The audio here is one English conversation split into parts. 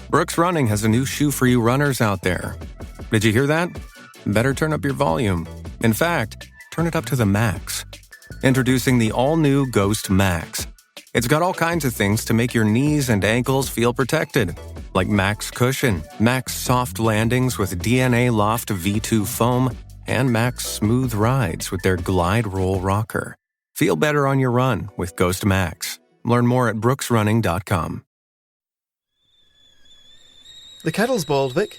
Brooks Running has a new shoe for you runners out there. Did you hear that? Better turn up your volume. In fact, turn it up to the max. Introducing the all-new Ghost Max. It's got all kinds of things to make your knees and ankles feel protected. Like Max Cushion, Max Soft Landings with DNA Loft V2 foam, and Max Smooth Rides with their Glide Roll Rocker. Feel better on your run with Ghost Max. Learn more at brooksrunning.com. The kettle's boiled, Vic.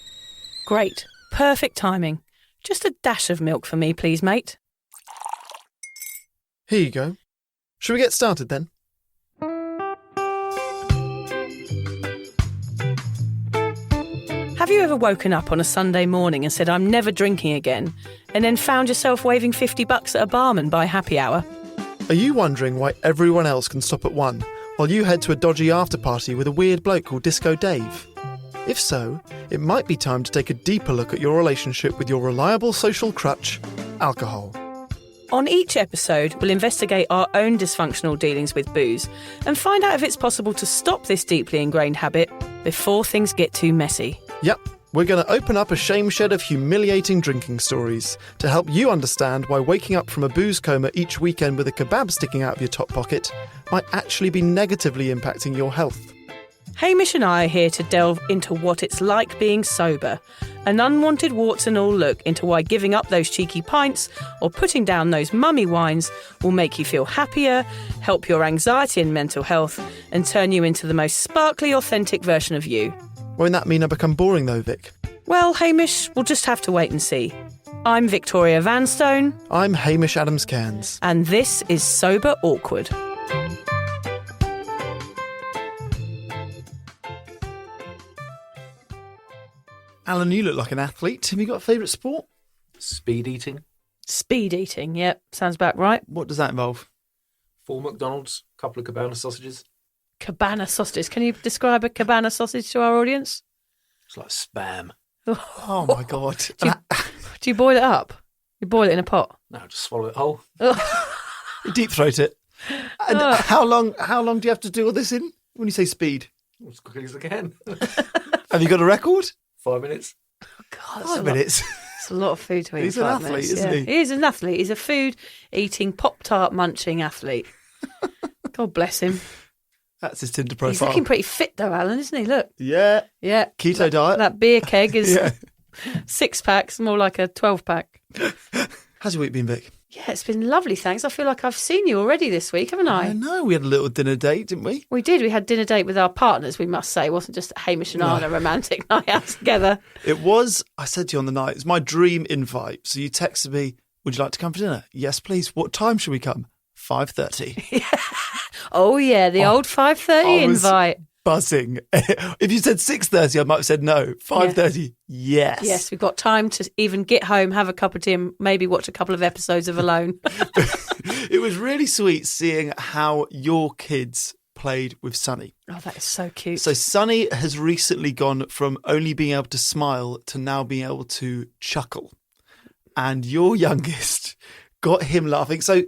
Great. Perfect timing. Just a dash of milk for me, please, mate. Here you go. Shall we get started then? Have you ever woken up on a Sunday morning and said, I'm never drinking again, and then found yourself waving $50 at a barman by happy hour? Are you wondering why everyone else can stop at 1 while you head to a dodgy after-party with a weird bloke called Disco Dave? If so, it might be time to take a deeper look at your relationship with your reliable social crutch, alcohol. On each episode, we'll investigate our own dysfunctional dealings with booze and find out if it's possible to stop this deeply ingrained habit before things get too messy. Yep, we're going to open up a shame shed of humiliating drinking stories to help you understand why waking up from a booze coma each weekend with a kebab sticking out of your top pocket might actually be negatively impacting your health. Hamish and I are here to delve into what it's like being sober, an unwanted warts and all look into why giving up those cheeky pints or putting down those mummy wines will make you feel happier, help your anxiety and mental health, and turn you into the most sparkly, authentic version of you. Won't that mean I become boring though, Vic? Well, Hamish, we'll just have to wait and see. I'm Victoria Vanstone. I'm Hamish Adams-Cairns. And this is Sober Awkward. Alan, you look like an athlete. Have you got a favourite sport? Speed eating. Speed eating, yep, sounds about right. What does that involve? 4 McDonald's, a couple of cabana sausages. Cabana sausages. Can you describe a cabana sausage to our audience? It's like spam. Oh my God. Do you boil it up? You boil it in a pot? No, just swallow it whole. You deep throat it. And how long do you have to do all this in when you say speed? As quickly as I can. Have you got a record? 5 minutes. Oh, God, 5 minutes. It's a lot of food to eat. He's an athlete, isn't he? He is an athlete. He's a food-eating, Pop-Tart munching athlete. God bless him. That's his Tinder profile. He's looking pretty fit though, Alan, isn't he? Look. Yeah. Yeah. Keto diet. That beer keg is Yeah. 6 packs, more like a 12-pack. How's your week been, Vic? Yeah, it's been lovely, thanks. I feel like I've seen you already this week, haven't I? I know. We had a little dinner date, didn't we? We did. We had dinner date with our partners, we must say. It wasn't just Hamish and I on a romantic night out together. It was, I said to you on the night, it's my dream invite. So you texted me, would you like to come for dinner? Yes, please. What time should we come? 5:30. Oh, yeah, the old 5:30 invite. Buzzing. If you said 6:30, I might have said no. 5:30, yes. Yes, we've got time to even get home, have a cup of tea and maybe watch a couple of episodes of Alone. It was really sweet seeing how your kids played with Sunny. Oh, that is so cute. So Sunny has recently gone from only being able to smile to now being able to chuckle. And your youngest got him laughing. So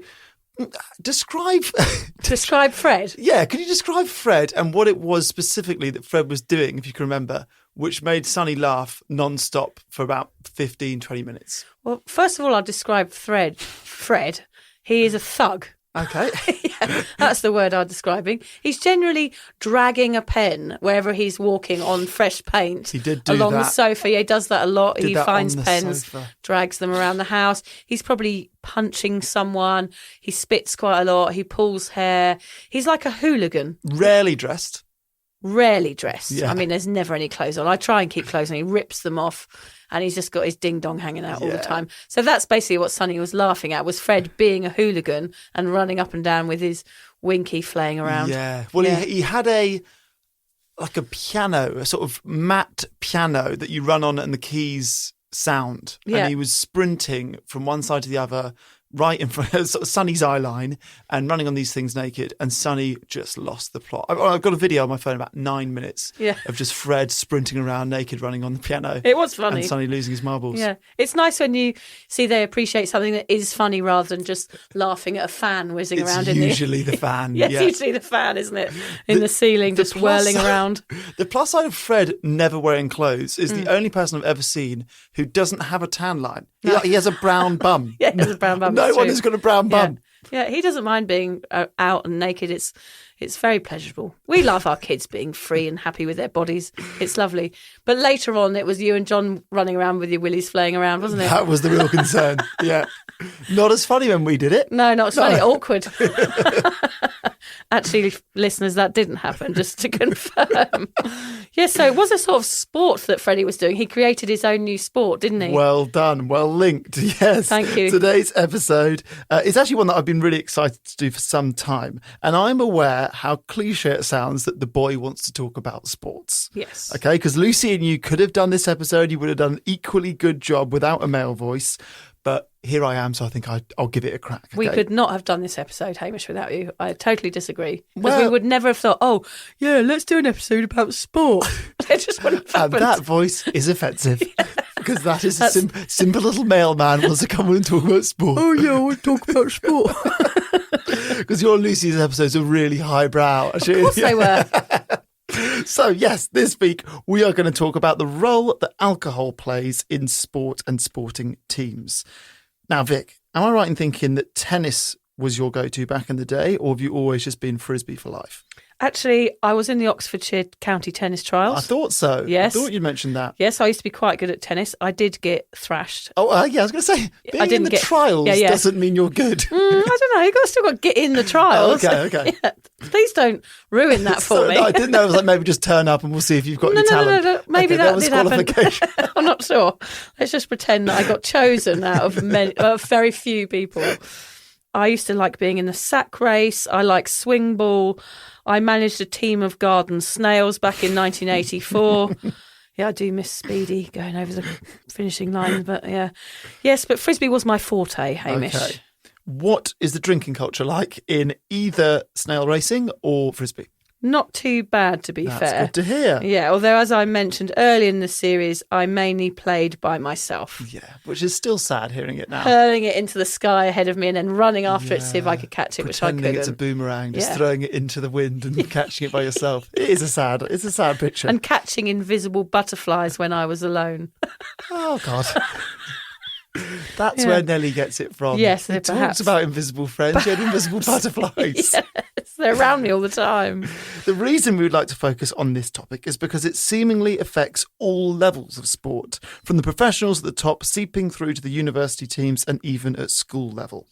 describe Fred. Yeah, could you describe Fred and what it was specifically that Fred was doing, if you can remember, which made Sunny laugh non-stop for about 15, 20 minutes? Well, first of all, I'll describe Fred. He is a thug. Okay. Yeah, that's the word I'm describing. He's generally dragging a pen wherever he's walking on fresh paint. He did do along that. the sofa. Yeah, he does that a lot. Did He that finds on the pens, sofa. drags them around the house. He's probably punching someone. He spits quite a lot. He pulls hair. He's like a hooligan. Rarely dressed. Rarely dressed. Yeah. I mean, there's never any clothes on. I try and keep clothes on. He rips them off and he's just got his ding-dong hanging out all the time. So that's basically what Sonny was laughing at, was Fred being a hooligan and running up and down with his winky flaying around. Yeah. Well, he had a piano, a sort of matte piano that you run on and the keys sound. Yeah. And he was sprinting from one side to the other right in front of sort of Sonny's eye line and running on these things naked, and Sonny just lost the plot. I've got a video on my phone about 9 minutes of just Fred sprinting around naked running on the piano. It was funny. And Sonny losing his marbles. Yeah. It's nice when you see they appreciate something that is funny rather than just laughing at a fan whizzing around in the... It's usually the fan. Yes, usually the fan, isn't it? In the ceiling, just whirling around. The plus side of Fred never wearing clothes is the only person I've ever seen who doesn't have a tan line. He has a brown bum. Yeah, he has a brown bum. No one has got a brown bum. Yeah, he doesn't mind being out and naked. It's very pleasurable. We love our kids being free and happy with their bodies. It's lovely. But later on, it was you and John running around with your willies flaying around, wasn't it? That was the real concern. Yeah. Not as funny when we did it. No, not as funny. Awkward. Actually, listeners, that didn't happen, just to confirm. Yes, so it was a sort of sport that Freddie was doing. He created his own new sport, didn't he? Well done. Well linked. Yes. Thank you. Today's episode is actually one that I've been really excited to do for some time. And I'm aware how cliche it sounds that the boy wants to talk about sports. Yes. Okay, because Lucy and you could have done this episode. You would have done an equally good job without a male voice. But here I am, so I think I'll give it a crack. Okay? We could not have done this episode, Hamish, without you. I totally disagree. Because we would never have thought, oh, yeah, let's do an episode about sport. It just wouldn't have happened. And that voice is offensive. Because that is a simple little mailman wants to come and talk about sport. Oh, yeah, I want to talk about sport. Because your Lucy's episodes are really highbrow. Of course they were. So, yes, this week we are going to talk about the role that alcohol plays in sport and sporting teams. Now, Vic, am I right in thinking that tennis was your go-to back in the day, or have you always just been Frisbee for life? Actually, I was in the Oxfordshire County Tennis Trials. I thought so. Yes. I thought you'd mentioned that. Yes, I used to be quite good at tennis. I did get thrashed. Oh, yeah, I was going to say, being in the trials doesn't mean you're good. I don't know. You've still got to get in the trials. Oh, okay. Yeah. Please don't ruin that for me. No, I didn't know. I was like, maybe just turn up and we'll see if you've got any talent. No. Maybe that was did happen. I'm not sure. Let's just pretend that I got chosen out of very few people. I used to like being in the sack race. I like swing ball. I managed a team of garden snails back in 1984. Yeah, I do miss Speedy going over the finishing line, but yeah. Yes, but Frisbee was my forte, Hamish. Okay. What is the drinking culture like in either snail racing or Frisbee? Not too bad, to be fair. That's good to hear. Yeah, although as I mentioned earlier in the series, I mainly played by myself. Yeah, which is still sad hearing it now. Hurling it into the sky ahead of me and then running after it to see if I could catch it, which I couldn't. Pretending it's a boomerang, just throwing it into the wind and catching it by yourself. It's a sad picture. And catching invisible butterflies when I was alone. Oh, God. That's where Nelly gets it from. Yes, he talks about invisible friends. She had invisible butterflies. Yes, they're around me all the time. The reason we would like to focus on this topic is because it seemingly affects all levels of sport, from the professionals at the top, seeping through to the university teams and even at school level.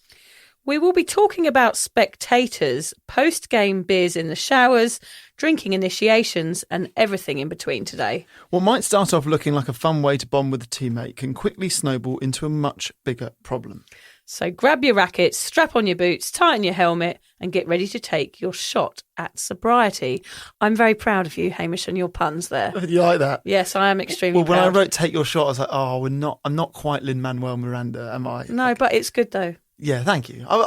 We will be talking about spectators, post-game beers in the showers, drinking initiations and everything in between today. What might start off looking like a fun way to bond with a teammate can quickly snowball into a much bigger problem. So grab your rackets, strap on your boots, tighten your helmet and get ready to take your shot at sobriety. I'm very proud of you, Hamish, and your puns there. You like that? Yes, I am extremely proud. When I wrote take your shot, I was like, I'm not quite Lin-Manuel Miranda, am I? No, but it's good though. Yeah, thank you. I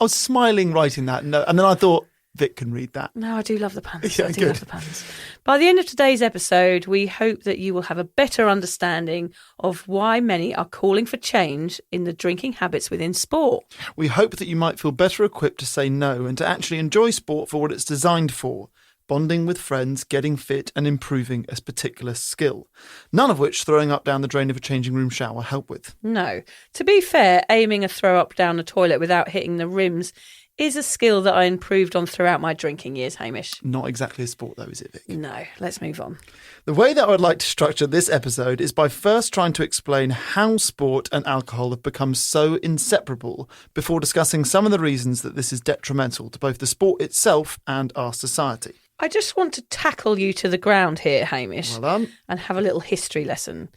was smiling writing that, and then I thought Vic can read that. No, I do love the puns. Yeah, I do love the puns. By the end of today's episode, we hope that you will have a better understanding of why many are calling for change in the drinking habits within sport. We hope that you might feel better equipped to say no and to actually enjoy sport for what it's designed for. Bonding with friends, getting fit and improving a particular skill. None of which throwing up down the drain of a changing room shower help with. No. To be fair, aiming a throw up down the toilet without hitting the rims is a skill that I improved on throughout my drinking years, Hamish. Not exactly a sport though, is it, Vic? No. Let's move on. The way that I would like to structure this episode is by first trying to explain how sport and alcohol have become so inseparable before discussing some of the reasons that this is detrimental to both the sport itself and our society. I just want to tackle you to the ground here, Hamish, Well done. And have a little history lesson.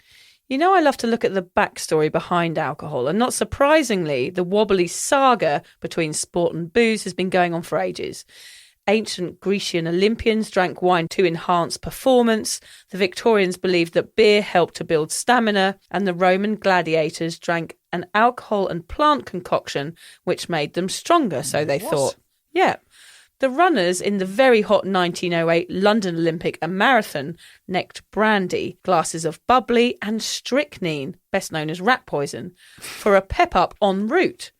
You know, I love to look at the backstory behind alcohol, and not surprisingly, the wobbly saga between sport and booze has been going on for ages. Ancient Grecian Olympians drank wine to enhance performance, the Victorians believed that beer helped to build stamina, and the Roman gladiators drank an alcohol and plant concoction which made them stronger, so they thought. Yeah. The runners in the very hot 1908 London Olympic and Marathon necked brandy, glasses of bubbly and strychnine, best known as rat poison, for a pep-up en route.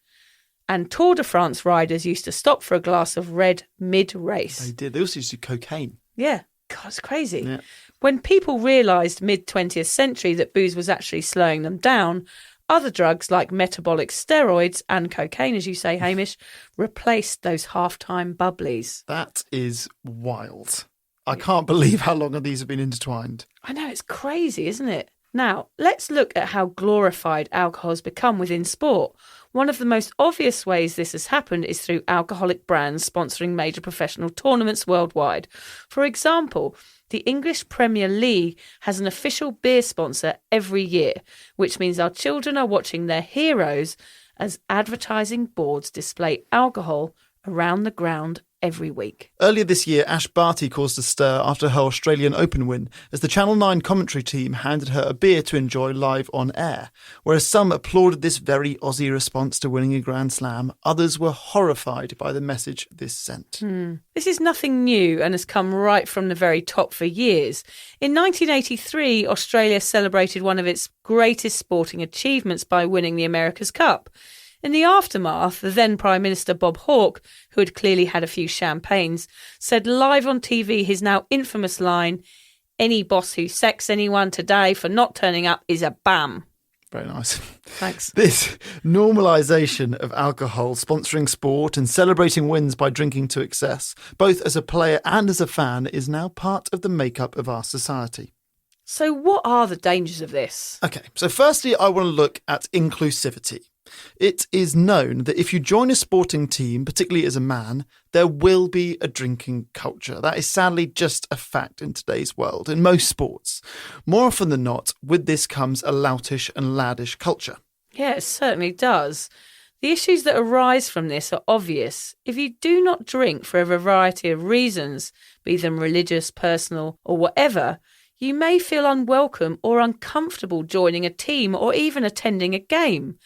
And Tour de France riders used to stop for a glass of red mid-race. They did. They also used to do cocaine. Yeah. God, it's crazy. Yeah. When people realised mid-20th century that booze was actually slowing them down, other drugs like metabolic steroids and cocaine, as you say, Hamish, replaced those half-time bubblies. That is wild. I can't believe how long these have been intertwined. I know, it's crazy, isn't it? Now, let's look at how glorified alcohol has become within sport. One of the most obvious ways this has happened is through alcoholic brands sponsoring major professional tournaments worldwide. For example, the English Premier League has an official beer sponsor every year, which means our children are watching their heroes as advertising boards display alcohol around the ground every week. Earlier this year, Ash Barty caused a stir after her Australian Open win, as the Channel 9 commentary team handed her a beer to enjoy live on air. Whereas some applauded this very Aussie response to winning a Grand Slam, others were horrified by the message this sent. This is nothing new and has come right from the very top for years. In 1983, Australia celebrated one of its greatest sporting achievements by winning the America's Cup. In the aftermath, the then Prime Minister Bob Hawke, who had clearly had a few champagnes, said live on TV his now infamous line, "Any boss who sacks anyone today for not turning up is a bum." Very nice. Thanks. This normalisation of alcohol, sponsoring sport and celebrating wins by drinking to excess, both as a player and as a fan, is now part of the makeup of our society. So what are the dangers of this? Okay, so firstly, I want to look at inclusivity. It is known that if you join a sporting team, particularly as a man, there will be a drinking culture. That is sadly just a fact in today's world, in most sports. More often than not, with this comes a loutish and laddish culture. Yeah, it certainly does. The issues that arise from this are obvious. If you do not drink for a variety of reasons, be them religious, personal, or whatever, you may feel unwelcome or uncomfortable joining a team or even attending a game.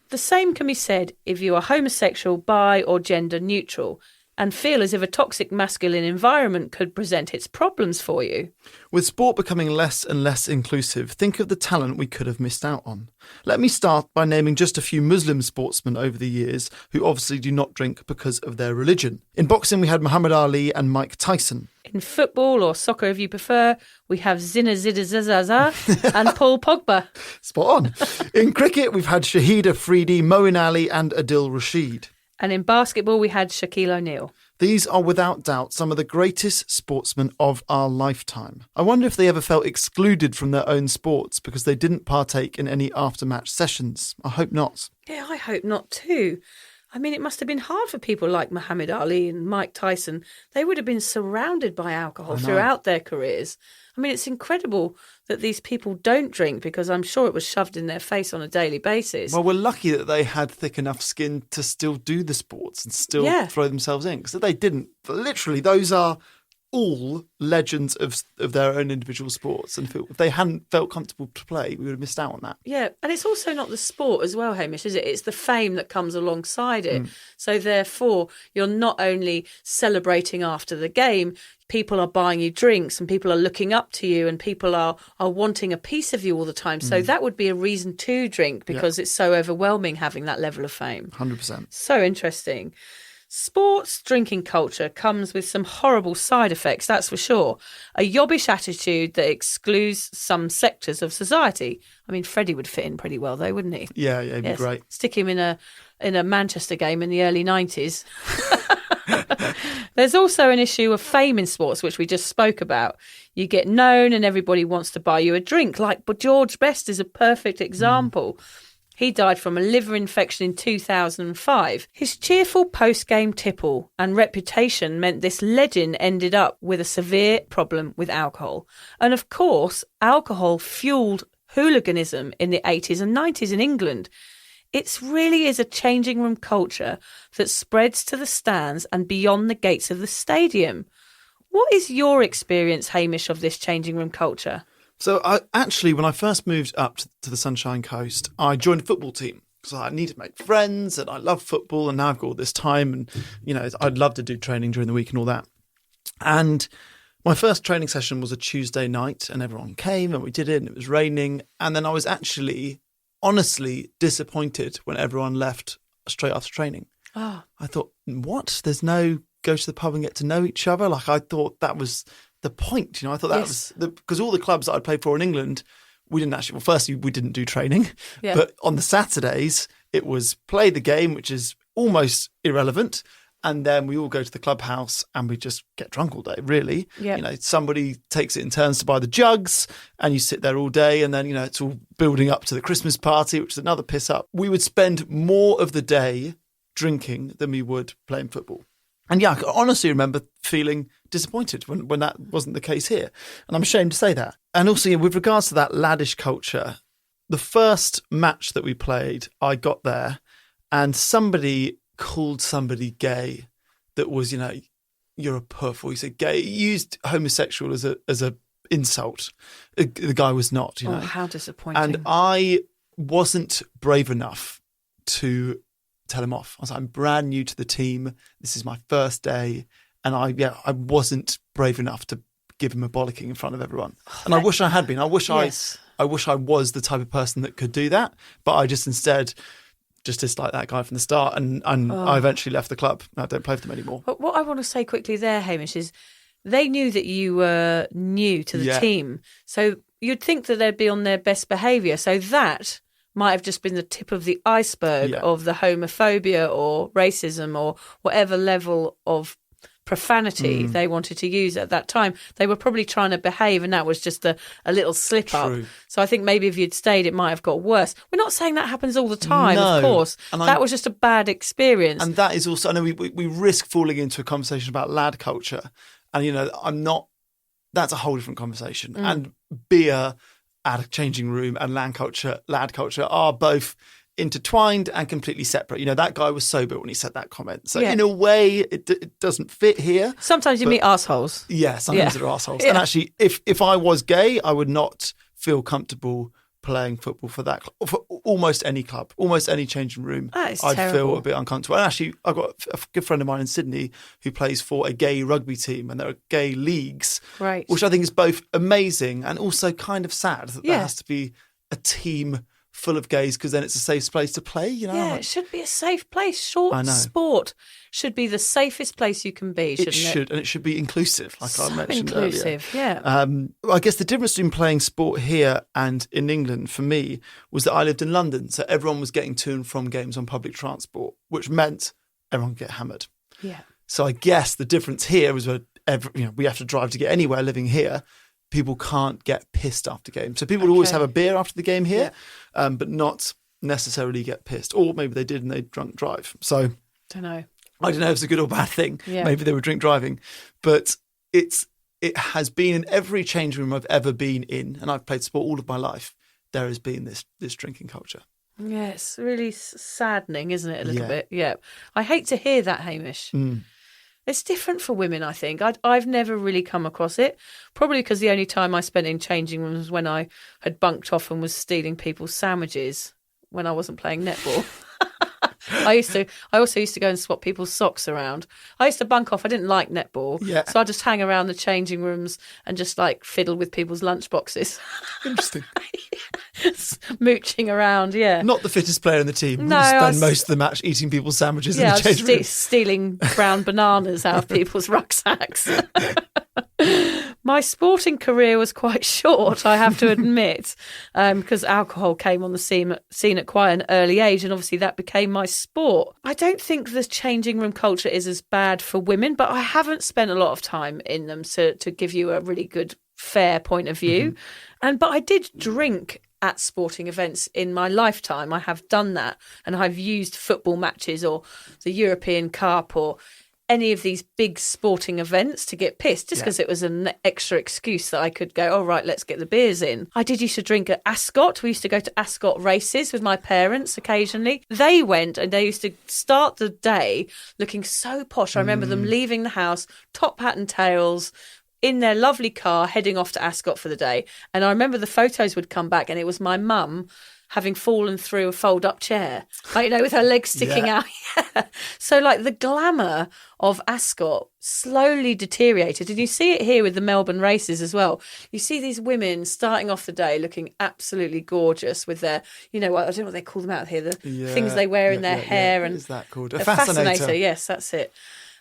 The same can be said if you are homosexual, bi or gender neutral and feel as if a toxic masculine environment could present its problems for you. With sport becoming less and less inclusive, think of the talent we could have missed out on. Let me start by naming just a few Muslim sportsmen over the years who obviously do not drink because of their religion. In boxing, we had Muhammad Ali and Mike Tyson. In football, or soccer if you prefer, we have Zinedine Zidane and Paul Pogba. Spot on. In cricket, we've had Shahid Afridi, Moeen Ali and Adil Rashid. And in basketball, we had Shaquille O'Neal. These are without doubt some of the greatest sportsmen of our lifetime. I wonder if they ever felt excluded from their own sports because they didn't partake in any after-match sessions. I hope not. Yeah, I hope not too. I mean, it must have been hard for people like Muhammad Ali and Mike Tyson. They would have been surrounded by alcohol throughout their careers. I mean, it's incredible that these people don't drink because I'm sure it was shoved in their face on a daily basis. Well, we're lucky that they had thick enough skin to still do the sports and still throw themselves in, because they didn't. Literally, those are all legends of their own individual sports, and if they hadn't felt comfortable to play, we would have missed out on that. Yeah, and it's also not the sport as well, Hamish, is it? It's the fame that comes alongside it. So therefore, you're not only celebrating after the game, people are buying you drinks and people are looking up to you and people are wanting a piece of you all the time. So that would be a reason to drink because it's so overwhelming having that level of fame. 100%. So interesting. Sports drinking culture comes with some horrible side effects, that's for sure. A yobbish attitude that excludes some sectors of society. I mean, Freddie would fit in pretty well, though, wouldn't he? Yeah, he'd be great. Stick him in a Manchester game in the early 90s. There's also an issue of fame in sports, which we just spoke about. You get known and everybody wants to buy you a drink. Like George Best is a perfect example. He died from a liver infection in 2005. His cheerful post-game tipple and reputation meant this legend ended up with a severe problem with alcohol. And of course, alcohol fueled hooliganism in the 80s and 90s in England. It really is a changing room culture that spreads to the stands and beyond the gates of the stadium. What is your experience, Hamish, of this changing room culture? So when I first moved up to the Sunshine Coast, I joined a football team. because I need to make friends and I love football, and now I've got all this time, and I'd love to do training during the week and all that. And my first training session was a Tuesday night, and everyone came and we did it, and it was raining. And then I was actually honestly disappointed when everyone left straight after training. Oh. I thought, what? There's no go to the pub and get to know each other? Like, I thought that was the point. I thought that was because all the clubs that I played for in England, we didn't actually, well, firstly, we didn't do training. Yeah. But on the Saturdays, it was play the game, which is almost irrelevant. And then we all go to the clubhouse and we just get drunk all day, really. Yeah. Somebody takes it in turns to buy the jugs and you sit there all day, and then, it's all building up to the Christmas party, which is another piss up. We would spend more of the day drinking than we would playing football. And yeah, I honestly remember feeling disappointed when that wasn't the case here. And I'm ashamed to say that. And also, with regards to that laddish culture, the first match that we played, I got there and somebody called somebody gay that was, you're a puff, or he said gay. He used homosexual as a insult. The guy was not, Oh, how disappointing. And I wasn't brave enough to tell him off. I was like, I'm brand new to the team. This is my first day. And I wasn't brave enough to give him a bollocking in front of everyone. And I wish I had been. I wish I was the type of person that could do that. But I just instead just disliked that guy from the start. And I eventually left the club. I don't play for them anymore. But what I want to say quickly there, Hamish, is they knew that you were new to the team. So you'd think that they'd be on their best behaviour. So that might have just been the tip of the iceberg of the homophobia or racism or whatever level of profanity they wanted to use at that time. They were probably trying to behave, and that was just a little slip up. So I think maybe if you'd stayed, it might have got worse. We're not saying that happens all the time, of course. And that was just a bad experience. And that is also, I know we risk falling into a conversation about lad culture. And, that's a whole different conversation. And beer at a changing room and lad culture are both intertwined and completely separate. That guy was sober when he said that comment. So in a way, it doesn't fit here. Sometimes you meet assholes. Yeah, sometimes they're assholes. And actually, if I was gay, I would not feel comfortable playing football for that for almost any club, almost any changing room. That is I'd terrible. feel a bit uncomfortable. And actually, I've got a good friend of mine in Sydney who plays for a gay rugby team, and there are gay leagues, right? Which I think is both amazing and also kind kind of sad that there has to be a team full of gays, because then it's a safe place to play, Yeah, it should be a safe place. Sport should be the safest place you can be, shouldn't it? And it should be inclusive, like I mentioned inclusive, earlier. Yeah. I guess the difference between playing sport here and in England for me was that I lived in London, so everyone was getting to and from games on public transport, which meant everyone could get hammered. Yeah. So I guess the difference here was we have to drive to get anywhere living here. People can't get pissed after games. So people would always have a beer after the game here, but not necessarily get pissed. Or maybe they did and they drunk drive. So don't know. I don't know if it's a good or bad thing. Yeah. Maybe they were drink driving. But it has been in every change room I've ever been in, and I've played sport all of my life, there has been this drinking culture. Yeah, it's really saddening, isn't it, a little bit? Yeah. I hate to hear that, Hamish. It's different for women, I think. I've never really come across it, probably because the only time I spent in changing rooms was when I had bunked off and was stealing people's sandwiches when I wasn't playing netball. I also used to go and swap people's socks around. I used to bunk off. I didn't like netball. Yeah. So I just hang around the changing rooms and just fiddle with people's lunchboxes. Interesting. Mooching around, yeah. Not the fittest player in the team. No, spend most of the match eating people's sandwiches in the changing room. Stealing brown bananas out of people's rucksacks. My sporting career was quite short, I have to admit, because alcohol came on the scene at quite an early age, and obviously that became my sport. I don't think the changing room culture is as bad for women, but I haven't spent a lot of time in them to give you a really good, fair point of view. But I did drink at sporting events in my lifetime. I have done that, and I've used football matches or the European Cup or any of these big sporting events to get pissed, just because it was an extra excuse that I could go, oh, right, let's get the beers in. I did used to drink at Ascot. We used to go to Ascot races with my parents occasionally. They went and they used to start the day looking so posh. I remember them leaving the house, top hat and tails, in their lovely car, heading off to Ascot for the day. And I remember the photos would come back and it was my mum having fallen through a fold-up chair, like, with her legs sticking out. Yeah. So, like, the glamour of Ascot slowly deteriorated. And you see it here with the Melbourne races as well. You see these women starting off the day looking absolutely gorgeous with their, I don't know what they call them out here, the things they wear in their hair. And what is that called? A fascinator. Yes, that's it.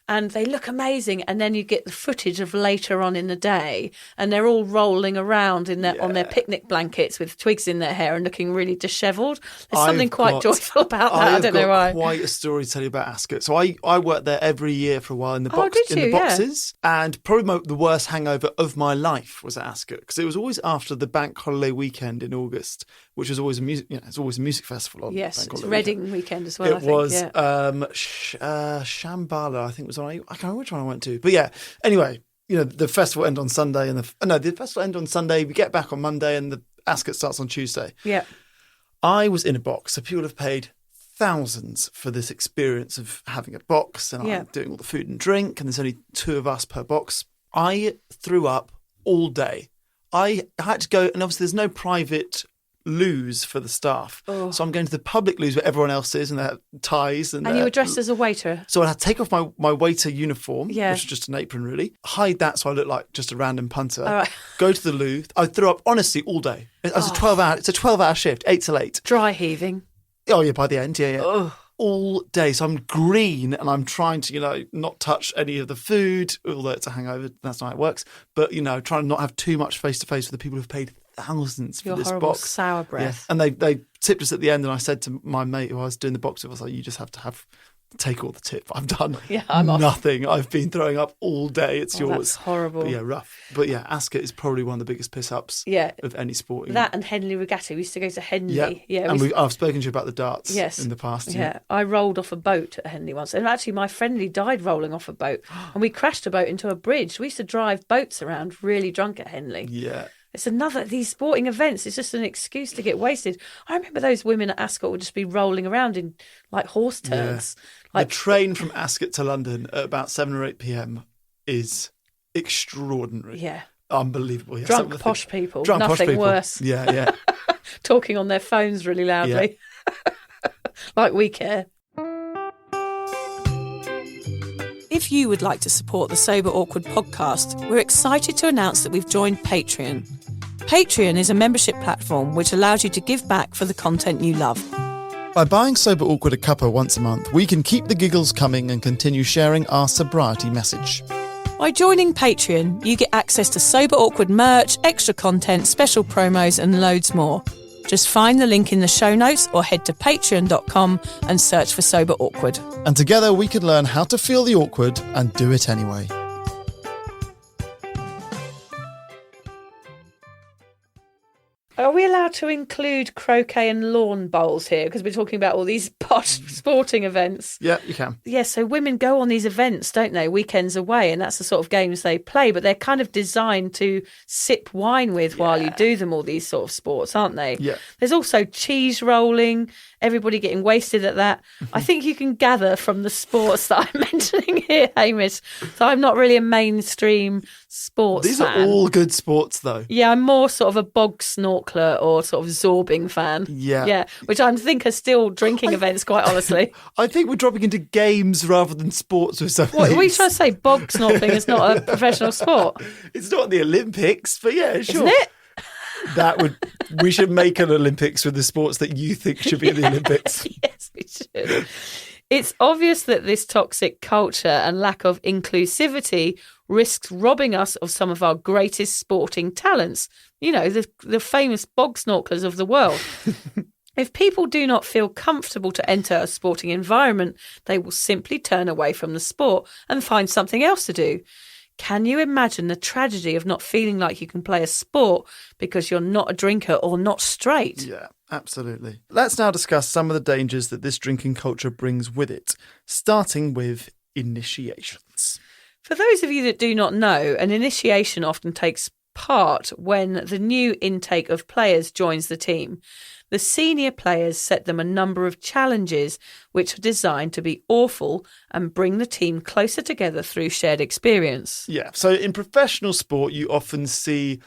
And they look amazing. And then you get the footage of later on in the day, and they're all rolling around on their picnic blankets with twigs in their hair and looking really dishevelled. There's something quite joyful about that. I don't know why. I've got quite a story to tell you about Ascot. So I worked there every year for a while in the boxes. And probably the worst hangover of my life was at Ascot, because it was always after the bank holiday weekend in August, which was always a music. It's always a music festival on. Yes, bank it's holiday Reading weekend as well. It was Shambhala, I think, was on. I can't remember which one I went to, but yeah. Anyway, the festival end on Sunday, the festival end on Sunday. We get back on Monday, and the Ascot starts on Tuesday. Yeah, I was in a box, so people have paid thousands for this experience of having a box, and I'm doing all the food and drink, and there's only 2 of us per box. I threw up all day. I had to go, and obviously there's no private loos for the staff. Oh. So I'm going to the public loos where everyone else is, and they have ties. And you were dressed as a waiter. So I had to take off my waiter uniform, which was just an apron really, hide that so I look like just a random punter, right. Go to the loo. I threw up, honestly, all day. It's a 12-hour shift, 8 till 8. Dry heaving. Oh yeah, by the end, yeah. Ugh. All day. So I'm green, and I'm trying to, not touch any of the food, although it's a hangover. That's not how it works. But, trying to not have too much face-to-face with the people who've paid thousands for this horrible box. Sour breath. Yeah. And they tipped us at the end, and I said to my mate who I was doing the box with, I was like, you just have to take all the tip. I've done nothing. I've been throwing up all day. It's yours. That's horrible. But yeah, rough. But yeah, Ascot is probably one of the biggest piss-ups of any sporting. That and Henley Regatta. We used to go to Henley. Yeah. And I've spoken to you about the darts in the past. Yeah. I rolled off a boat at Henley once. And actually, my friendly died rolling off a boat. And we crashed a boat into a bridge. We used to drive boats around really drunk at Henley. Yeah. It's these sporting events, it's just an excuse to get wasted. I remember those women at Ascot would just be rolling around in like horse turds. The train from Ascot to London at about 7 or 8 p.m. is extraordinary. Yeah. Unbelievable. Yeah. Drunk, posh people. Nothing worse. Yeah. Talking on their phones really loudly. Yeah. Like we care. If you would like to support the Sober Awkward podcast, we're excited to announce that we've joined Patreon. Patreon is a membership platform which allows you to give back for the content you love. By buying Sober Awkward a cuppa once a month, we can keep the giggles coming and continue sharing our sobriety message. By joining Patreon, you get access to Sober Awkward merch, extra content, special promos and loads more. Just find the link in the show notes or head to patreon.com and search for Sober Awkward. And together we can learn how to feel the awkward and do it anyway. Are we allowed to include croquet and lawn bowls here? Because we're talking about all these posh sporting events. Yeah, you can. Yeah, so women go on these events, don't they? Weekends away, and that's the sort of games they play. But they're kind of designed to sip wine with while you do them, all these sort of sports, aren't they? Yeah. There's also cheese rolling, everybody getting wasted at that. I think you can gather from the sports that I'm mentioning here, Hamish. So I'm not really a mainstream sports These fan. are all good sports, though. Yeah, I'm more sort of a bog snorkeler or sort of zorbing fan. Yeah, which I think are still drinking events, quite honestly. I think we're dropping into games rather than sports with some of What are we these. trying to say? Bog snorkeling is not a professional sport? It's not the Olympics, but yeah, sure. Isn't it? We should make an Olympics with the sports that you think should be in the Olympics. Yes, we should. It's obvious that this toxic culture and lack of inclusivity risks robbing us of some of our greatest sporting talents. The famous bog snorkelers of the world. If people do not feel comfortable to enter a sporting environment, they will simply turn away from the sport and find something else to do. Can you imagine the tragedy of not feeling like you can play a sport because you're not a drinker or not straight? Yeah, absolutely. Let's now discuss some of the dangers that this drinking culture brings with it, starting with initiations. For those of you that do not know, an initiation often takes part when the new intake of players joins the team. The senior players set them a number of challenges which are designed to be awful and bring the team closer together through shared experience. Yeah, so in professional sport, you often see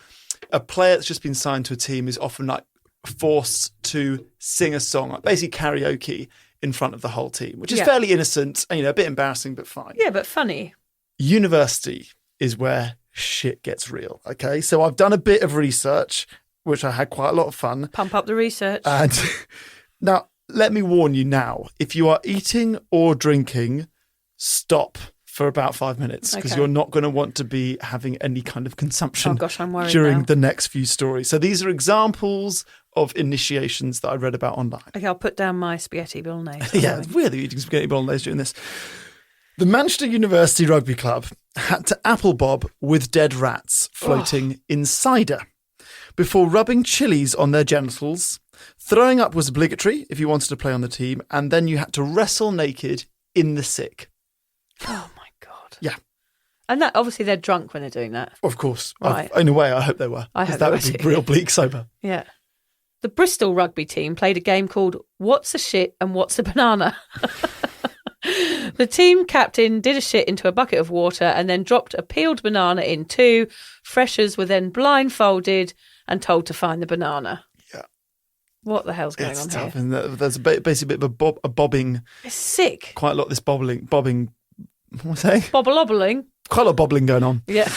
a player that's just been signed to a team is often like forced to sing a song, like basically karaoke in front of the whole team, which is Yeah. fairly innocent and, a bit embarrassing, but fine. Yeah, but funny. University is where shit gets real, okay? So I've done a bit of research, which I had quite a lot of fun. Pump up the research. And now, let me warn you now, if you are eating or drinking, stop for about 5 minutes because Okay. you're not going to want to be having any kind of consumption Oh, gosh, I'm worried during now. the next few stories. So these are examples of initiations that I read about online. Okay, I'll put down my spaghetti bolognese. Yeah, it's weird that you're eating spaghetti bolognese during this. The Manchester University Rugby Club had to apple bob with dead rats floating in cider before rubbing chilies on their genitals. Throwing up was obligatory if you wanted to play on the team, and then you had to wrestle naked in the sick. Oh, my God. Yeah. And that obviously they're drunk when they're doing that. Of course. Right. In a way, I hope they were. I 'cause hope that they would were be too. real bleak sober. Yeah. The Bristol rugby team played a game called What's a Shit and What's a Banana? The team captain did a shit into a bucket of water and then dropped a peeled banana in two. Freshers were then blindfolded and told to find the banana. Yeah. What the hell's going It's on tough. here? And there's basically a bit of a bobbing, It's sick. quite a lot of this bobbing, what was I saying? Bobble-obbling. Quite a lot of bobbling going on. Yeah.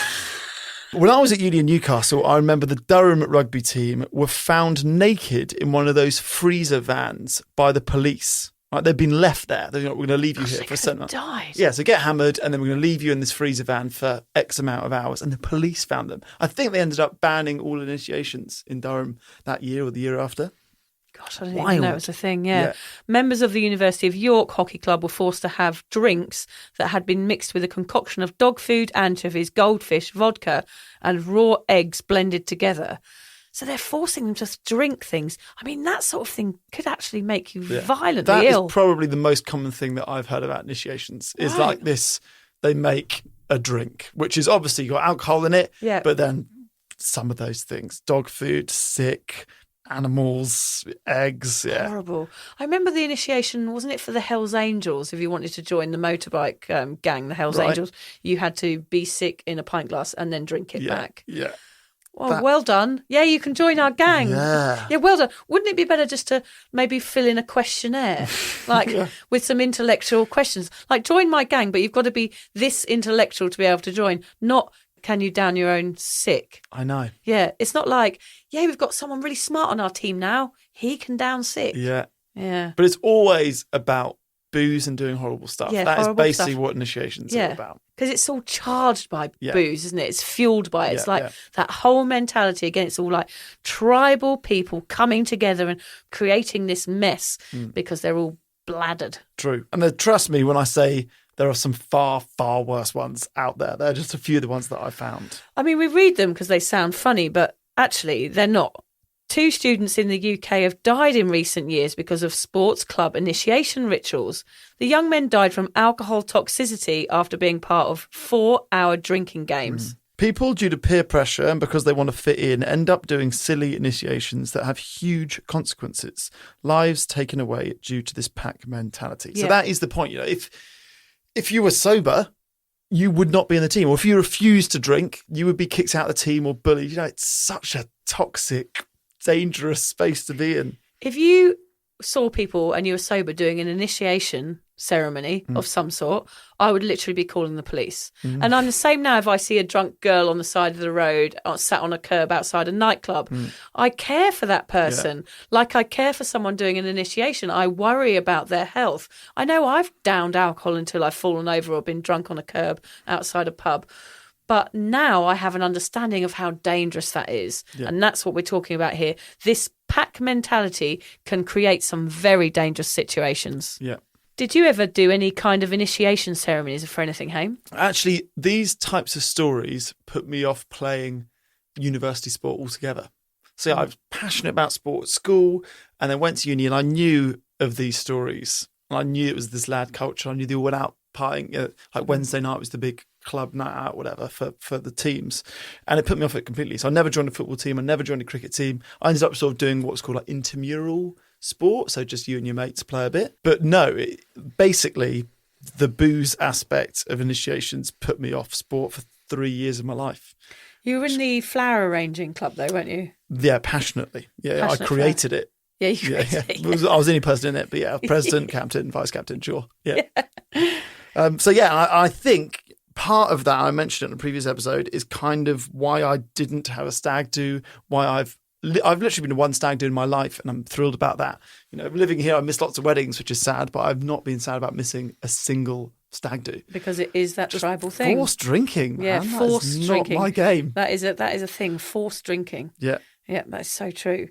When I was at uni in Newcastle, I remember the Durham rugby team were found naked in one of those freezer vans by the police. Right, they'd been left there. They're like, we're going to leave you here They for a could certain have amount. died. Yeah, so get hammered, and then we're going to leave you in this freezer van for X amount of hours. And the police found them. I think they ended up banning all initiations in Durham that year or the year after. Gosh, I didn't even Wild. know it was a thing, yeah. Yeah. Members of the University of York Hockey Club were forced to have drinks that had been mixed with a concoction of dog food, anchovies, goldfish, vodka, and raw eggs blended together. So they're forcing them to drink things. I mean, that sort of thing could actually make you violently That ill. is probably the most common thing that I've heard about initiations is Right. like this, they make a drink, which is obviously got alcohol in it, Yeah. but then some of those things, dog food, sick, animals, eggs, yeah. Horrible. I remember the initiation, wasn't it for the Hells Angels? If you wanted to join the motorbike gang, the Hells Right. Angels, you had to be sick in a pint glass and then drink it Yeah, back. yeah. Well, well done. Yeah, you can join our gang. Yeah. Yeah, well done. Wouldn't it be better just to maybe fill in a questionnaire, like with some intellectual questions? Like, join my gang, but you've got to be this intellectual to be able to join, not can you down your own sick? I know. Yeah, it's not like, yeah, we've got someone really smart on our team now. He can down sick. Yeah. Yeah. But it's always about booze and doing horrible stuff. Yeah, That is horrible basically stuff. what initiations are about. Because it's all charged by Yeah. booze, isn't it? It's fueled by it. It's Yeah, like yeah. that whole mentality. Again, it's all like tribal people coming together and creating this mess Hmm. because they're all bladdered. True. And trust me when I say there are some far, far worse ones out there. They're just a few of the ones that I found. I mean, we read them because they sound funny, but actually they're not. 2 students in the UK have died in recent years because of sports club initiation rituals. The young men died from alcohol toxicity after being part of 4-hour drinking games. People, due to peer pressure and because they want to fit in, end up doing silly initiations that have huge consequences. Lives taken away due to this pack mentality. So Yeah. that is the point. If you were sober, you would not be in the team. Or if you refused to drink, you would be kicked out of the team or bullied. It's such a toxic, dangerous space to be in. If you saw people and you were sober doing an initiation ceremony of some sort, I would literally be calling the police. And I'm the same now if I see a drunk girl on the side of the road sat on a curb outside a nightclub. I care for that person like I care for someone doing an initiation. I worry about their health. I know I've downed alcohol until I've fallen over or been drunk on a curb outside a pub. But now I have an understanding of how dangerous that is. Yeah. And that's what we're talking about here. This pack mentality can create some very dangerous situations. Yeah. Did you ever do any kind of initiation ceremonies for anything, Haim? Actually, these types of stories put me off playing university sport altogether. So I was passionate about sport at school and then went to uni and I knew of these stories. And I knew it was this lad culture. I knew they all went out partying. Like Wednesday night was the big club night out, whatever, for the teams. And it put me off it completely. So I never joined a football team. I never joined a cricket team. I ended up sort of doing what's called like intramural sport. So just you and your mates play a bit. But no, basically the booze aspect of initiations put me off sport for 3 years of my life. You were in the flower arranging club though, weren't you? Yeah, passionately. Yeah, I created it. Yeah, you created it. I was the only person in it, but yeah, president, captain, vice captain, sure. Yeah. I think part of that, I mentioned it in a previous episode, is kind of why I didn't have a stag do, why I've literally been to one stag do in my life, and I'm thrilled about that. You know, living here, I miss lots of weddings, which is sad, but I've not been sad about missing a single stag do. Because it is that Just tribal thing. Forced drinking, man. Yeah, forced drinking. Not my game. That is a thing, forced drinking. Yeah. Yeah, that's so true.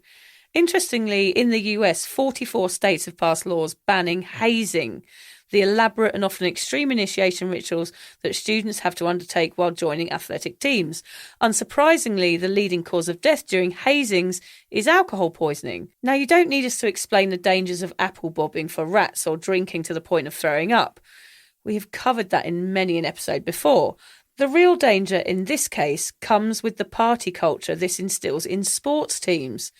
Interestingly, in the US, 44 states have passed laws banning hazing, the elaborate and often extreme initiation rituals that students have to undertake while joining athletic teams. Unsurprisingly, the leading cause of death during hazings is alcohol poisoning. Now, you don't need us to explain the dangers of apple bobbing for rats or drinking to the point of throwing up. We have covered that in many an episode before. The real danger in this case comes with the party culture this instills in sports teams.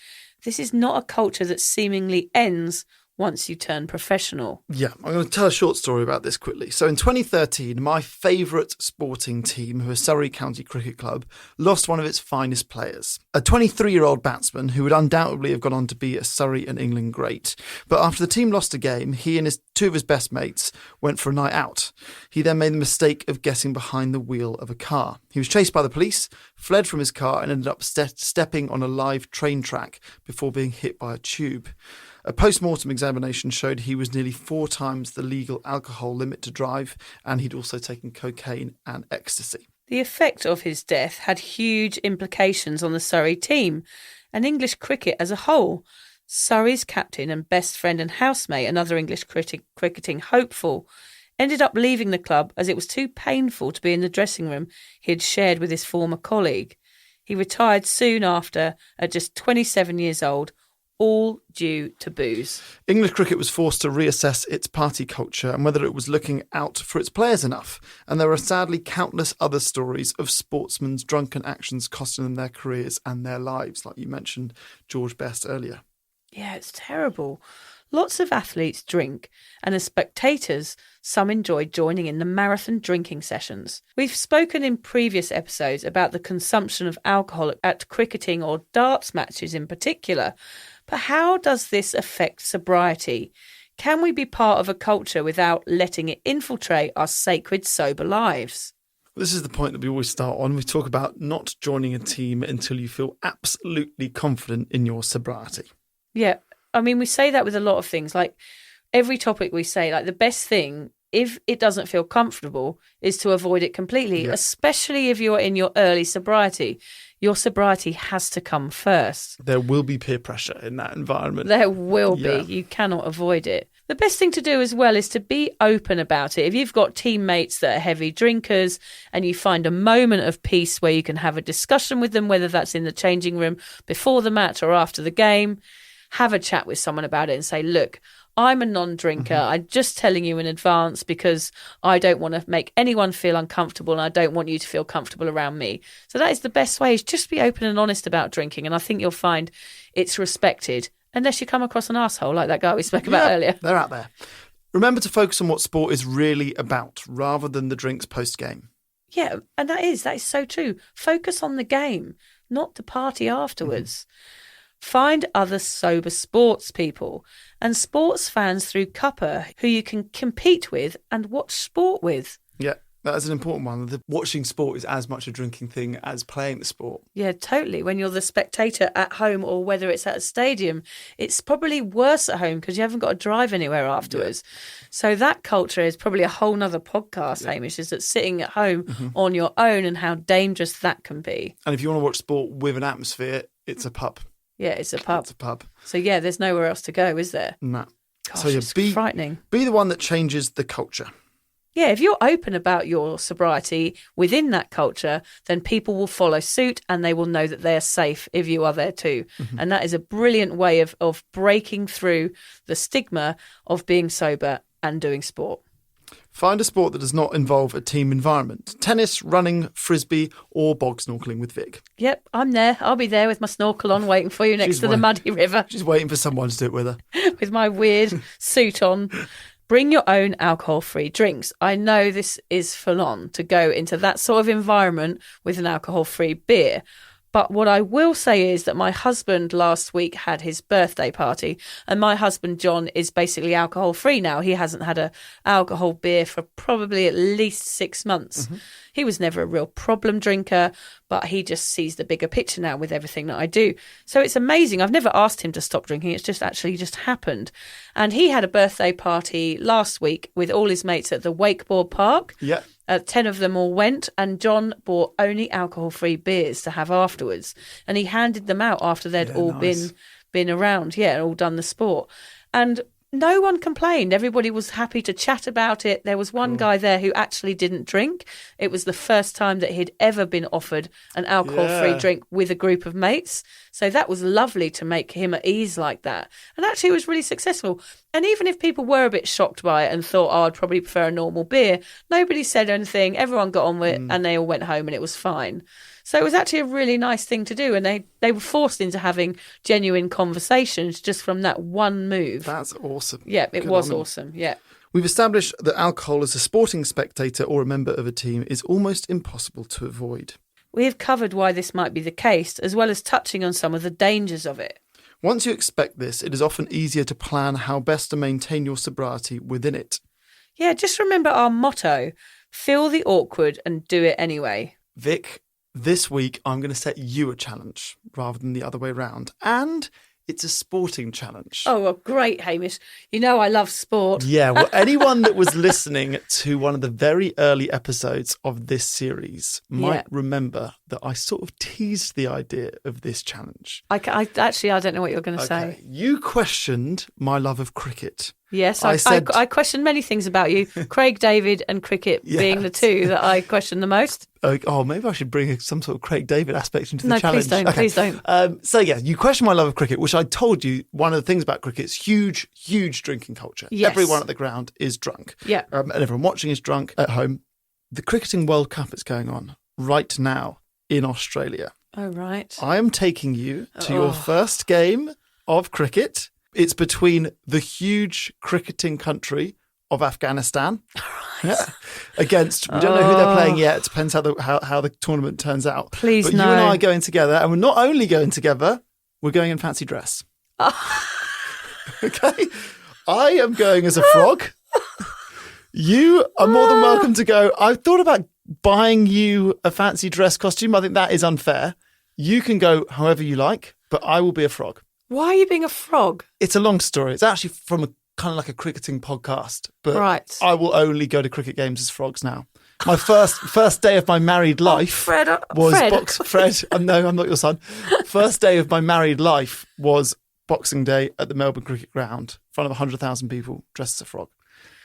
This is not a culture that seemingly ends once you turn professional. Yeah, I'm going to tell a short story about this quickly. So in 2013, my favourite sporting team, who is Surrey County Cricket Club, lost one of its finest players. A 23-year-old batsman who would undoubtedly have gone on to be a Surrey and England great. But after the team lost a game, he and two of his best mates went for a night out. He then made the mistake of getting behind the wheel of a car. He was chased by the police, fled from his car and ended up stepping on a live train track before being hit by a tube. A post-mortem examination showed he was nearly 4 times the legal alcohol limit to drive, and he'd also taken cocaine and ecstasy. The effect of his death had huge implications on the Surrey team and English cricket as a whole. Surrey's captain and best friend and housemate, another English cricketing hopeful, ended up leaving the club as it was too painful to be in the dressing room he had shared with his former colleague. He retired soon after, at just 27 years old, all due to booze. English cricket was forced to reassess its party culture and whether it was looking out for its players enough. And there are sadly countless other stories of sportsmen's drunken actions costing them their careers and their lives, like you mentioned George Best earlier. Yeah, it's terrible. Lots of athletes drink, and as spectators, some enjoy joining in the marathon drinking sessions. We've spoken in previous episodes about the consumption of alcohol at cricketing or darts matches in particular. But how does this affect sobriety? Can we be part of a culture without letting it infiltrate our sacred sober lives? This is the point that we always start on. We talk about not joining a team until you feel absolutely confident in your sobriety. Yeah, I mean, we say that with a lot of things. Like every topic we say, like the best thing, if it doesn't feel comfortable, is to avoid it completely, especially if you're in your early sobriety. Your sobriety has to come first. There will be peer pressure in that environment. There will be. You cannot avoid it. The best thing to do as well is to be open about it. If you've got teammates that are heavy drinkers and you find a moment of peace where you can have a discussion with them, whether that's in the changing room before the match or after the game, have a chat with someone about it and say, look, I'm a non-drinker. I'm just telling you in advance because I don't want to make anyone feel uncomfortable and I don't want you to feel comfortable around me. So that is the best way, is just be open and honest about drinking. And I think you'll find it's respected, unless you come across an arsehole like that guy we spoke about earlier. They're out there. Remember to focus on what sport is really about rather than the drinks post-game. Yeah, and that is so true. Focus on the game, not the party afterwards. Find other sober sports people and sports fans through Cuppa who you can compete with and watch sport with. Yeah, that is an important one. Watching sport is as much a drinking thing as playing the sport. Yeah, totally. When you're the spectator at home or whether it's at a stadium, it's probably worse at home because you haven't got to drive anywhere afterwards. Yeah. So that culture is probably a whole nother podcast, Hamish, is that sitting at home on your own and how dangerous that can be. And if you want to watch sport with an atmosphere, it's a pub. Yeah, it's a pub. It's a pub. So, yeah, there's nowhere else to go, is there? No. Gosh, so it's frightening. Be the one that changes the culture. Yeah, if you're open about your sobriety within that culture, then people will follow suit and they will know that they are safe if you are there too. And that is a brilliant way of breaking through the stigma of being sober and doing sport. Find a sport that does not involve a team environment. Tennis, running, frisbee, or bog snorkeling with Vic. Yep, I'm there. I'll be there with my snorkel on waiting for you next to the muddy river. She's waiting for someone to do it with her. With my weird suit on. Bring your own alcohol-free drinks. I know this is full on to go into that sort of environment with an alcohol-free beer, But what I will say is that my husband last week had his birthday party, and my husband, John, is basically alcohol free now. He hasn't had a alcohol beer for probably at least 6 months. Mm-hmm. He was never a real problem drinker, but he just sees the bigger picture now with everything that I do. So it's amazing. I've never asked him to stop drinking. It's just actually just happened. And he had a birthday party last week with all his mates at the wakeboard park. Yeah. 10 of them all went, and John bought only alcohol-free beers to have afterwards. And he handed them out after they'd all been around, and all done the sport. And no one complained. Everybody was happy to chat about it. There was one guy there who actually didn't drink. It was the first time that he'd ever been offered an alcohol-free drink with a group of mates. So that was lovely to make him at ease like that. And actually it was really successful. And even if people were a bit shocked by it and thought, I'd probably prefer a normal beer, nobody said anything. Everyone got on with it and they all went home and it was fine. So it was actually a really nice thing to do. And they were forced into having genuine conversations just from that one move. That's awesome. Yeah, it was awesome. Yeah. We've established that alcohol as a sporting spectator or a member of a team is almost impossible to avoid. We have covered why this might be the case, as well as touching on some of the dangers of it. Once you expect this, it is often easier to plan how best to maintain your sobriety within it. Yeah, just remember our motto, feel the awkward and do it anyway. Vic, this week I'm going to set you a challenge rather than the other way round. And it's a sporting challenge. Oh, well, great, Hamish. You know I love sport. Yeah, well, anyone that was listening to one of the very early episodes of this series might remember that I sort of teased the idea of this challenge. I don't know what you're going to say. You questioned my love of cricket. Yes, I questioned many things about you. Craig David and cricket being the two that I question the most. Oh, maybe I should bring some sort of Craig David aspect into the challenge. No, please don't. So, you questioned my love of cricket, which I told you one of the things about cricket is huge, huge drinking culture. Yes. Everyone at the ground is drunk. Yeah. And everyone watching is drunk at home. The Cricketing World Cup is going on right now in Australia. Oh, right. I am taking you to your first game of cricket. It's between the huge cricketing country of Afghanistan against, we don't know who they're playing yet. It depends how the tournament turns out. Please, but no. you and I are going together, and we're not only going together, we're going in fancy dress. Okay? I am going as a frog. You are more than welcome to go. I've thought about buying you a fancy dress costume. I think that is unfair. You can go however you like, but I will be a frog. Why are you being a frog? It's a long story. It's actually from a kind of like a cricketing podcast, but right. I will only go to cricket games as frogs now. My first day of my married life was Fred. No, I'm not your son. First day of my married life was Boxing Day at the Melbourne Cricket Ground in front of 100,000 people dressed as a frog.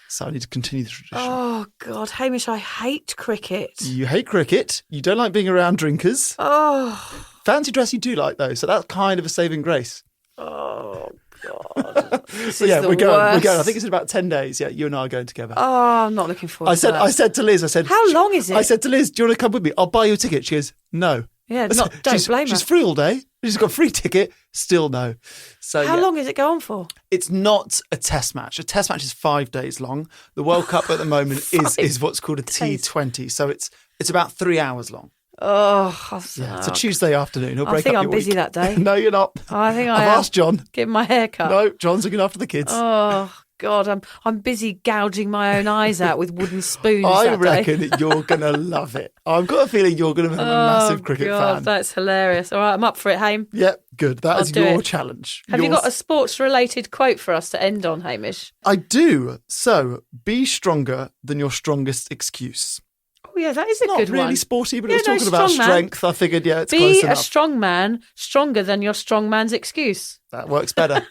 So I need to continue the tradition. Oh, God, Hamish, I hate cricket. You hate cricket. You don't like being around drinkers. Oh. Fancy dress you do like, though. So that's kind of a saving grace. Oh, God. So we're going. I think it's in about 10 days. Yeah, you and I are going together. Oh, I'm not looking forward to that. I said to Liz, how long is it? I said to Liz, do you want to come with me? I'll buy you a ticket. She goes, no. Yeah, don't blame her. She's free all day. She's got a free ticket. Still no. So how long is it going for? It's not a test match. A test match is 5 days long. The World Cup at the moment is what's called a T20. So it's about 3 hours long. It's a Tuesday afternoon. I think I'm busy that day. No, you're not. I think I've asked John. Getting my hair cut. No, John's looking after the kids. Oh, God, I'm busy gouging my own eyes out with wooden spoons. I reckon you're going to love it. I've got a feeling you're going to become a massive cricket fan. That's hilarious. All right, I'm up for it, Haim. Yeah, good. That is your challenge. Have you got a sports-related quote for us to end on, Hamish? I do. So, be stronger than your strongest excuse. Oh, yeah, that is a good one. Not really sporty, but it was talking about strength. I figured, it's close enough. Be a strong man, stronger than your strong man's excuse. That works better.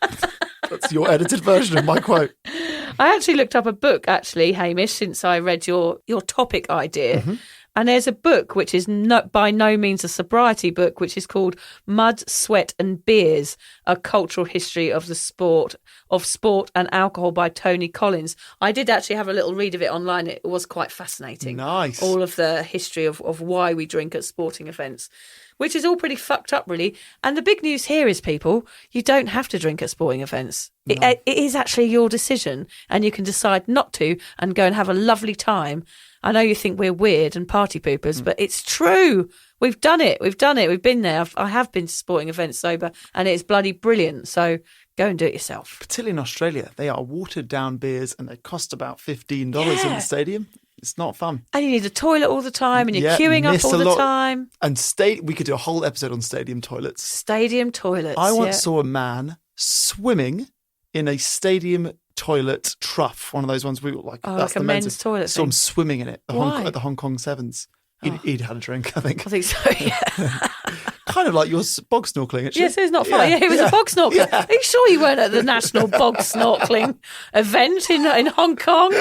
That's your edited version of my quote. I actually looked up a book, Hamish, since I read your topic idea. Mm-hmm. And there's a book which is by no means a sobriety book, which is called Mud, Sweat and Beers, A Cultural History of Sport and Alcohol by Tony Collins. I did actually have a little read of it online. It was quite fascinating. Nice. All of the history of why we drink at sporting events, which is all pretty fucked up, really. And the big news here is, people, you don't have to drink at sporting events. No. It is actually your decision, and you can decide not to and go and have a lovely time. I know you think we're weird and party poopers, but it's true. We've done it. We've been there. I have been to sporting events sober, and it's bloody brilliant. So go and do it yourself. Particularly in Australia, they are watered down beers and they cost about $15 in the stadium. It's not fun. And you need a toilet all the time, and you're queuing up all the time. And we could do a whole episode on stadium toilets. Stadium toilets. I once saw a man swimming in a stadium toilet trough, one of those ones that's like the a men's toilet. Saw him swimming in it. Why? At the Hong Kong Sevens. He'd had a drink, I think. I think so. Yeah. Kind of like your bog snorkeling, actually. Yes, it's not fun. Yeah, it was a bog snorkeling. Are you sure you weren't at the National Bog Snorkeling event in Hong Kong?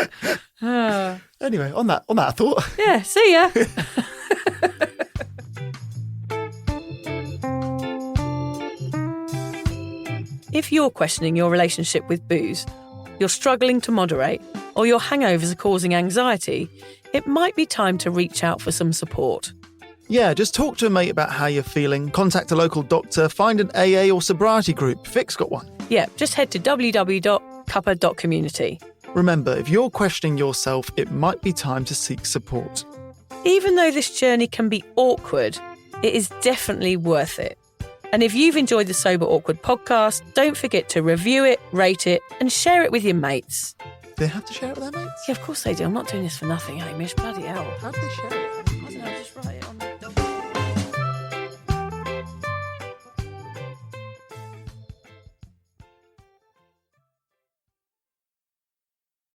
Anyway, on that thought. Yeah, see ya. If you're questioning your relationship with booze, you're struggling to moderate, or your hangovers are causing anxiety, it might be time to reach out for some support. Yeah, just talk to a mate about how you're feeling, contact a local doctor, find an AA or sobriety group. Vic's got one. Yeah, just head to www.cuppa.community. Remember, if you're questioning yourself, it might be time to seek support. Even though this journey can be awkward, it is definitely worth it. And if you've enjoyed the Sober Awkward podcast, don't forget to review it, rate it, and share it with your mates. Do they have to share it with their mates? Yeah, of course they do. I'm not doing this for nothing, Hamish. Bloody hell. How do they share it?